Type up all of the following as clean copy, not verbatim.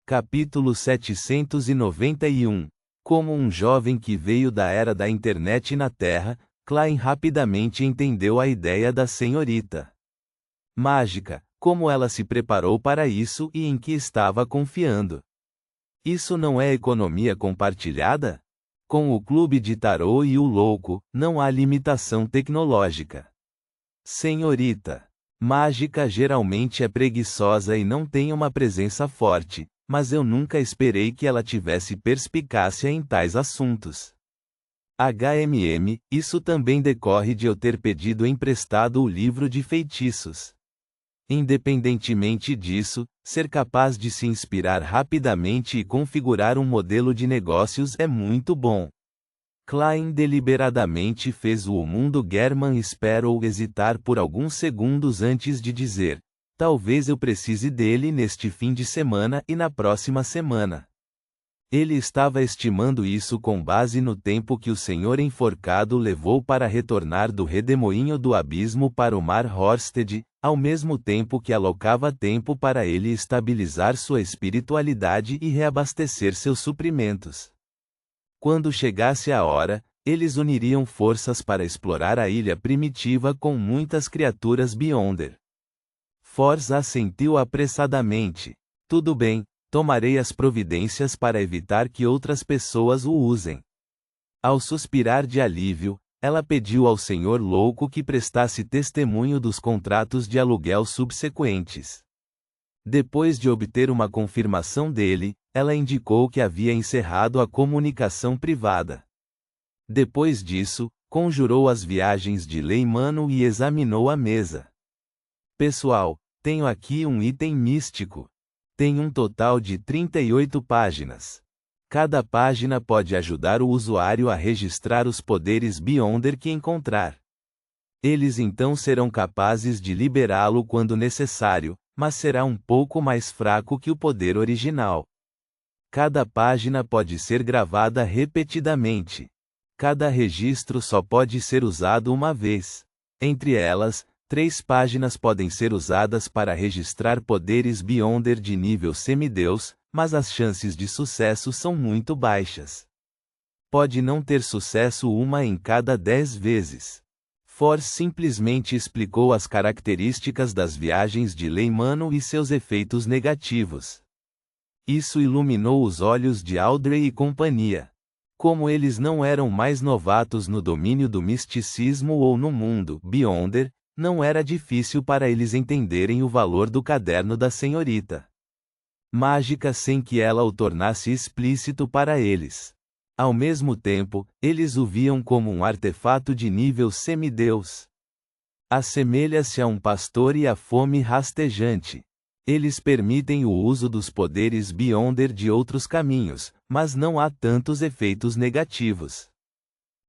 Capítulo 791. Como um jovem que veio da era da internet na Terra, Klein rapidamente entendeu a ideia da senhorita mágica, como ela se preparou para isso e em que estava confiando. Isso não é economia compartilhada? Com o clube de tarô e o louco, não há limitação tecnológica. Senhorita mágica geralmente é preguiçosa e não tem uma presença forte, mas eu nunca esperei que ela tivesse perspicácia em tais assuntos. Isso também decorre de eu ter pedido emprestado o livro de feitiços. Independentemente disso, ser capaz de se inspirar rapidamente e configurar um modelo de negócios é muito bom. Klein deliberadamente fez o mundo German Sparrow hesitar por alguns segundos antes de dizer: talvez eu precise dele neste fim de semana e na próxima semana. Ele estava estimando isso com base no tempo que o senhor enforcado levou para retornar do redemoinho do abismo para o Mar Horsted, ao mesmo tempo que alocava tempo para ele estabilizar sua espiritualidade e reabastecer seus suprimentos. Quando chegasse a hora, eles uniriam forças para explorar a ilha primitiva com muitas criaturas Beyonder. Force assentiu apressadamente. Tudo bem, tomarei as providências para evitar que outras pessoas o usem. Ao suspirar de alívio, ela pediu ao senhor louco que prestasse testemunho dos contratos de aluguel subsequentes. Depois de obter uma confirmação dele, ela indicou que havia encerrado a comunicação privada. Depois disso, conjurou as viagens de Leimano e examinou a mesa. Pessoal, tenho aqui um item místico. Tem um total de 38 páginas. Cada página pode ajudar o usuário a registrar os poderes Beyonder que encontrar. Eles então serão capazes de liberá-lo quando necessário, mas será um pouco mais fraco que o poder original. Cada página pode ser gravada repetidamente. Cada registro só pode ser usado uma vez. Entre elas, 3 páginas podem ser usadas para registrar poderes Beyonder de nível semideus, mas as chances de sucesso são muito baixas. Pode não ter sucesso uma em cada 10 vezes. Force simplesmente explicou as características das viagens de Leimano e seus efeitos negativos. Isso iluminou os olhos de Audrey e companhia. Como eles não eram mais novatos no domínio do misticismo ou no mundo Beyonder, não era difícil para eles entenderem o valor do caderno da senhorita mágica sem que ela o tornasse explícito para eles. Ao mesmo tempo, eles o viam como um artefato de nível semideus. Assemelha-se a um pastor e a fome rastejante. Eles permitem o uso dos poderes Beyonder de outros caminhos, mas não há tantos efeitos negativos.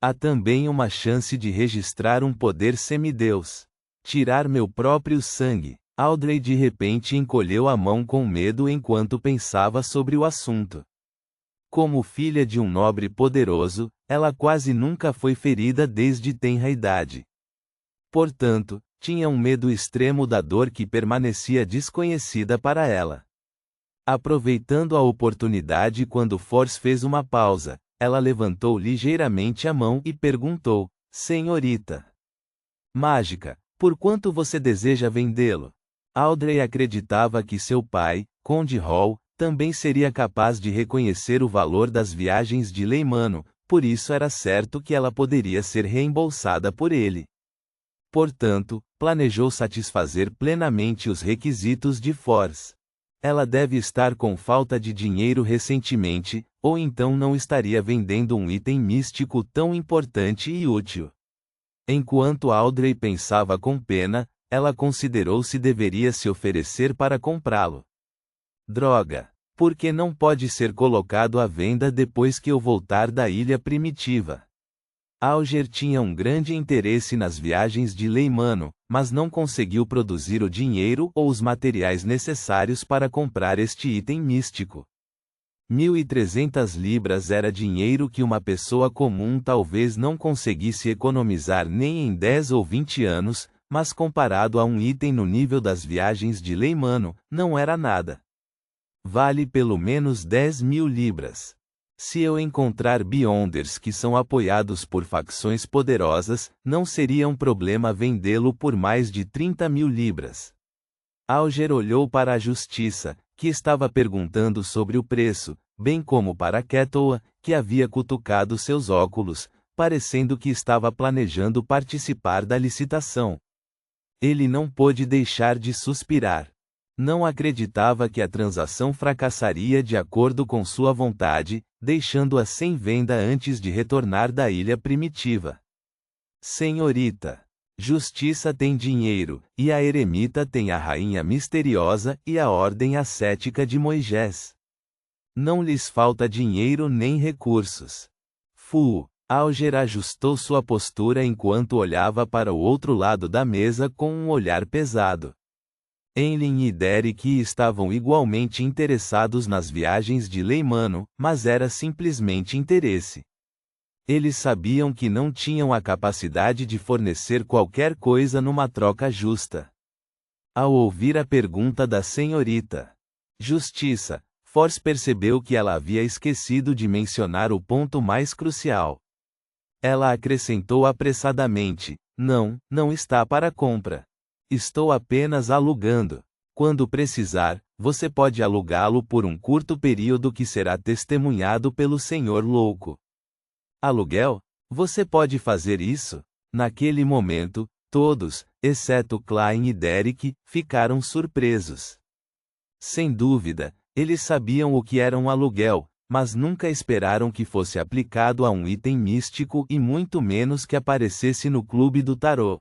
Há também uma chance de registrar um poder semideus. Tirar meu próprio sangue. Audrey de repente encolheu a mão com medo enquanto pensava sobre o assunto. Como filha de um nobre poderoso, ela quase nunca foi ferida desde tenra idade. Portanto, tinha um medo extremo da dor que permanecia desconhecida para ela. Aproveitando a oportunidade quando Force fez uma pausa, ela levantou ligeiramente a mão e perguntou: senhorita mágica, por quanto você deseja vendê-lo? Audrey acreditava que seu pai, Conde Hall, também seria capaz de reconhecer o valor das viagens de Leimano, por isso era certo que ela poderia ser reembolsada por ele. Portanto, planejou satisfazer plenamente os requisitos de Force. Ela deve estar com falta de dinheiro recentemente, ou então não estaria vendendo um item místico tão importante e útil. Enquanto Audrey pensava com pena, ela considerou se deveria se oferecer para comprá-lo. Droga! Por que não pode ser colocado à venda depois que eu voltar da ilha primitiva? Auger tinha um grande interesse nas viagens de Leimano, mas não conseguiu produzir o dinheiro ou os materiais necessários para comprar este item místico. 1.300 libras era dinheiro que uma pessoa comum talvez não conseguisse economizar nem em 10 ou 20 anos, mas comparado a um item no nível das viagens de Leimano, não era nada. Vale pelo menos 10.000 libras. Se eu encontrar Beyonders que são apoiados por facções poderosas, não seria um problema vendê-lo por mais de 30.000 libras. Alger olhou para a justiça, que estava perguntando sobre o preço, bem como para Ketoa, que havia cutucado seus óculos, parecendo que estava planejando participar da licitação. Ele não pôde deixar de suspirar. Não acreditava que a transação fracassaria de acordo com sua vontade, deixando-a sem venda antes de retornar da ilha primitiva. Senhorita, Justiça tem dinheiro, e a eremita tem a rainha misteriosa e a ordem ascética de Moisés. Não lhes falta dinheiro nem recursos. Alger ajustou sua postura enquanto olhava para o outro lado da mesa com um olhar pesado. Enlin e Derek estavam igualmente interessados nas viagens de Leimano, mas era simplesmente interesse. Eles sabiam que não tinham a capacidade de fornecer qualquer coisa numa troca justa. Ao ouvir a pergunta da senhorita Justiça, Force percebeu que ela havia esquecido de mencionar o ponto mais crucial. Ela acrescentou apressadamente: não está para compra. Estou apenas alugando. Quando precisar, você pode alugá-lo por um curto período que será testemunhado pelo senhor louco. Aluguel? Você pode fazer isso? Naquele momento, todos, exceto Klein e Derek, ficaram surpresos. Sem dúvida, eles sabiam o que era um aluguel, mas nunca esperaram que fosse aplicado a um item místico e muito menos que aparecesse no clube do tarô.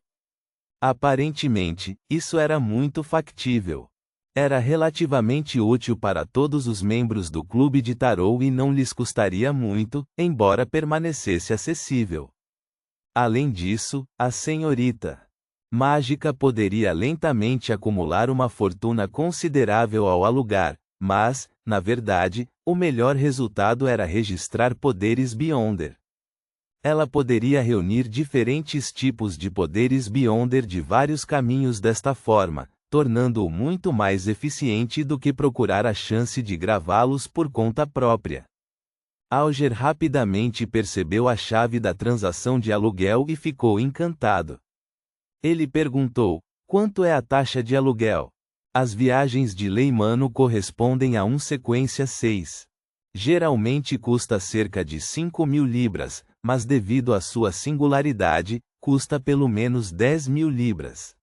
Aparentemente, isso era muito factível. Era relativamente útil para todos os membros do clube de tarô e não lhes custaria muito, embora permanecesse acessível. Além disso, a senhorita mágica poderia lentamente acumular uma fortuna considerável ao alugar, mas, na verdade, o melhor resultado era registrar poderes Beyonder. Ela poderia reunir diferentes tipos de poderes Beyonder de vários caminhos desta forma, tornando-o muito mais eficiente do que procurar a chance de gravá-los por conta própria. Alger rapidamente percebeu a chave da transação de aluguel e ficou encantado. Ele perguntou: quanto é a taxa de aluguel? As viagens de Leimano correspondem a sequência 6. Geralmente custa cerca de 5.000 libras, mas devido à sua singularidade, custa pelo menos 10.000 libras.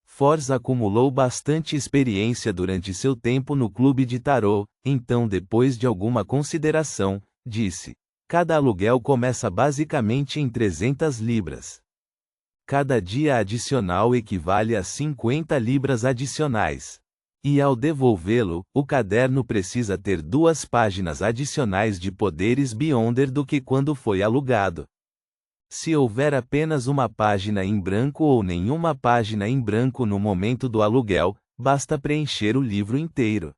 Force acumulou bastante experiência durante seu tempo no clube de tarô, então depois de alguma consideração, disse: cada aluguel começa basicamente em 300 libras. Cada dia adicional equivale a 50 libras adicionais. E ao devolvê-lo, o caderno precisa ter 2 páginas adicionais de poderes Beyonder do que quando foi alugado. Se houver apenas uma página em branco ou nenhuma página em branco no momento do aluguel, basta preencher o livro inteiro.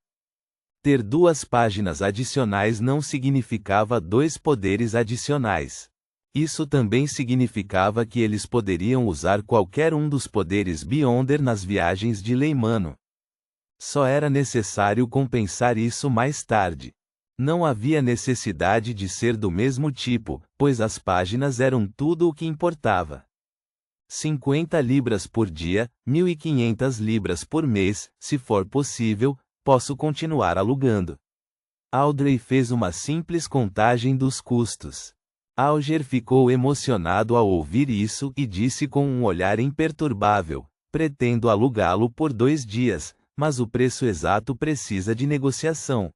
Ter 2 páginas adicionais não significava 2 poderes adicionais. Isso também significava que eles poderiam usar qualquer um dos poderes Beyonder nas viagens de Leimano. Só era necessário compensar isso mais tarde. Não havia necessidade de ser do mesmo tipo, pois as páginas eram tudo o que importava. 50 libras por dia, 1.500 libras por mês, se for possível, posso continuar alugando. Audrey fez uma simples contagem dos custos. Alger ficou emocionado ao ouvir isso e disse com um olhar imperturbável: pretendo alugá-lo por 2 dias, mas o preço exato precisa de negociação.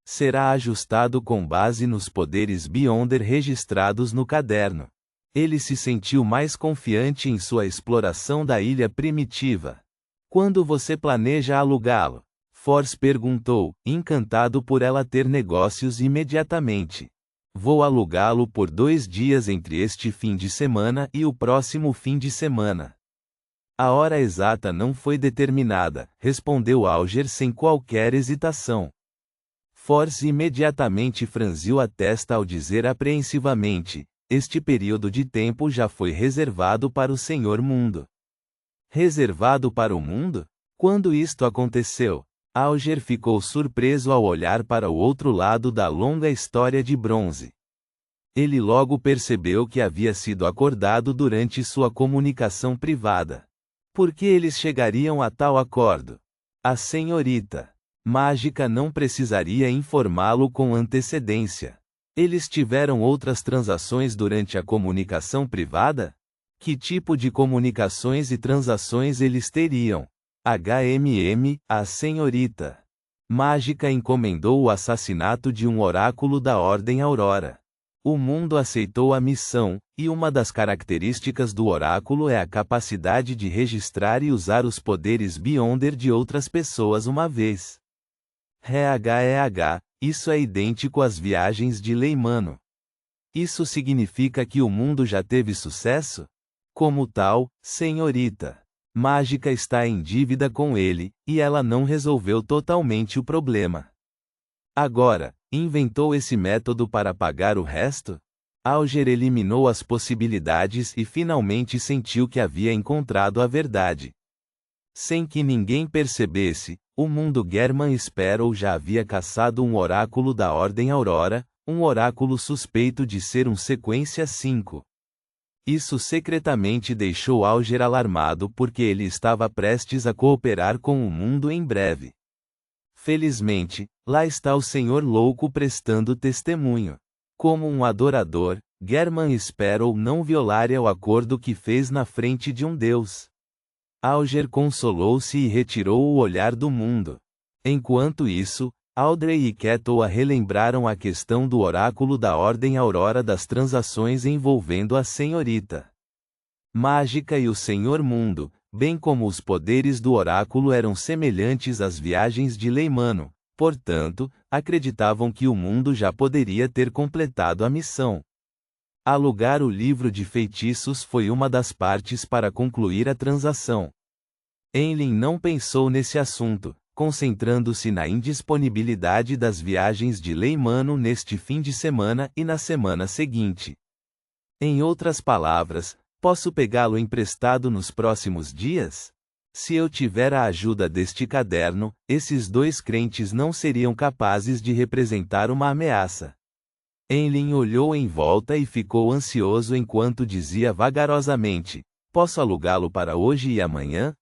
Será ajustado com base nos poderes Beyonder registrados no caderno. Ele se sentiu mais confiante em sua exploração da ilha primitiva. Quando você planeja alugá-lo? Force perguntou, encantado por ela ter negócios imediatamente. Vou alugá-lo por 2 dias entre este fim de semana e o próximo fim de semana. A hora exata não foi determinada, respondeu Alger sem qualquer hesitação. Force imediatamente franziu a testa ao dizer apreensivamente: este período de tempo já foi reservado para o Senhor Mundo. Reservado para o mundo? Quando isto aconteceu? Alger ficou surpreso ao olhar para o outro lado da longa história de bronze. Ele logo percebeu que havia sido acordado durante sua comunicação privada. Por que eles chegariam a tal acordo? A senhorita mágica não precisaria informá-lo com antecedência. Eles tiveram outras transações durante a comunicação privada? Que tipo de comunicações e transações eles teriam? A senhorita mágica encomendou o assassinato de um oráculo da Ordem Aurora. O mundo aceitou a missão, e uma das características do oráculo é a capacidade de registrar e usar os poderes Beyonder de outras pessoas uma vez. Isso é idêntico às viagens de Leimano. Isso significa que o mundo já teve sucesso? Como tal, senhorita mágica está em dívida com ele, e ela não resolveu totalmente o problema. Agora, inventou esse método para pagar o resto? Alger eliminou as possibilidades e finalmente sentiu que havia encontrado a verdade. Sem que ninguém percebesse, o mundo German Sparrow já havia caçado um oráculo da Ordem Aurora, um oráculo suspeito de ser um Sequência 5. Isso secretamente deixou Alger alarmado porque ele estava prestes a cooperar com o mundo em breve. Felizmente, lá está o Senhor Louco prestando testemunho. Como um adorador, German Sparrow não violaria o acordo que fez na frente de um deus. Alger consolou-se e retirou o olhar do mundo. Enquanto isso, Audrey e Kettle relembraram a questão do oráculo da Ordem Aurora das transações envolvendo a senhorita mágica e o Senhor Mundo, bem como os poderes do oráculo eram semelhantes às viagens de Leimano, portanto, acreditavam que o mundo já poderia ter completado a missão. Alugar o livro de feitiços foi uma das partes para concluir a transação. Enlin não pensou nesse assunto, concentrando-se na indisponibilidade das viagens de Leimano neste fim de semana e na semana seguinte. Em outras palavras, posso pegá-lo emprestado nos próximos dias? Se eu tiver a ajuda deste caderno, esses dois crentes não seriam capazes de representar uma ameaça. Enlin olhou em volta e ficou ansioso enquanto dizia vagarosamente: posso alugá-lo para hoje e amanhã?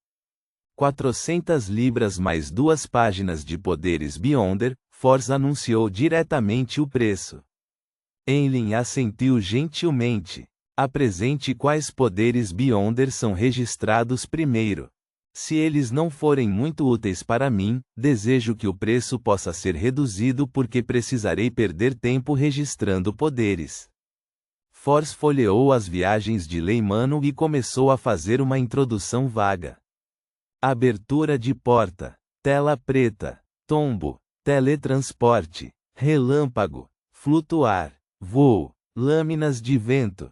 400 libras mais 2 páginas de poderes Beyonder, Force anunciou diretamente o preço. Enlin assentiu gentilmente. Apresente quais poderes Beyonder são registrados primeiro. Se eles não forem muito úteis para mim, desejo que o preço possa ser reduzido porque precisarei perder tempo registrando poderes. Force folheou as viagens de Leimano e começou a fazer uma introdução vaga. Abertura de porta, tela preta, tombo, teletransporte, relâmpago, flutuar, voo, lâminas de vento.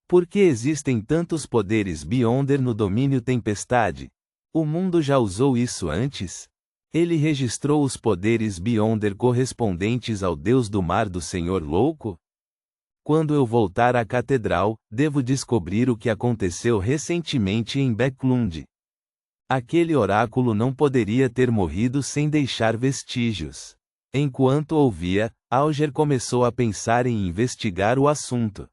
Por que existem tantos poderes Beyonder no domínio tempestade? O mundo já usou isso antes? Ele registrou os poderes Beyonder correspondentes ao deus do mar do Senhor Louco? Quando eu voltar à catedral, devo descobrir o que aconteceu recentemente em Becklund. Aquele oráculo não poderia ter morrido sem deixar vestígios. Enquanto ouvia, Alger começou a pensar em investigar o assunto.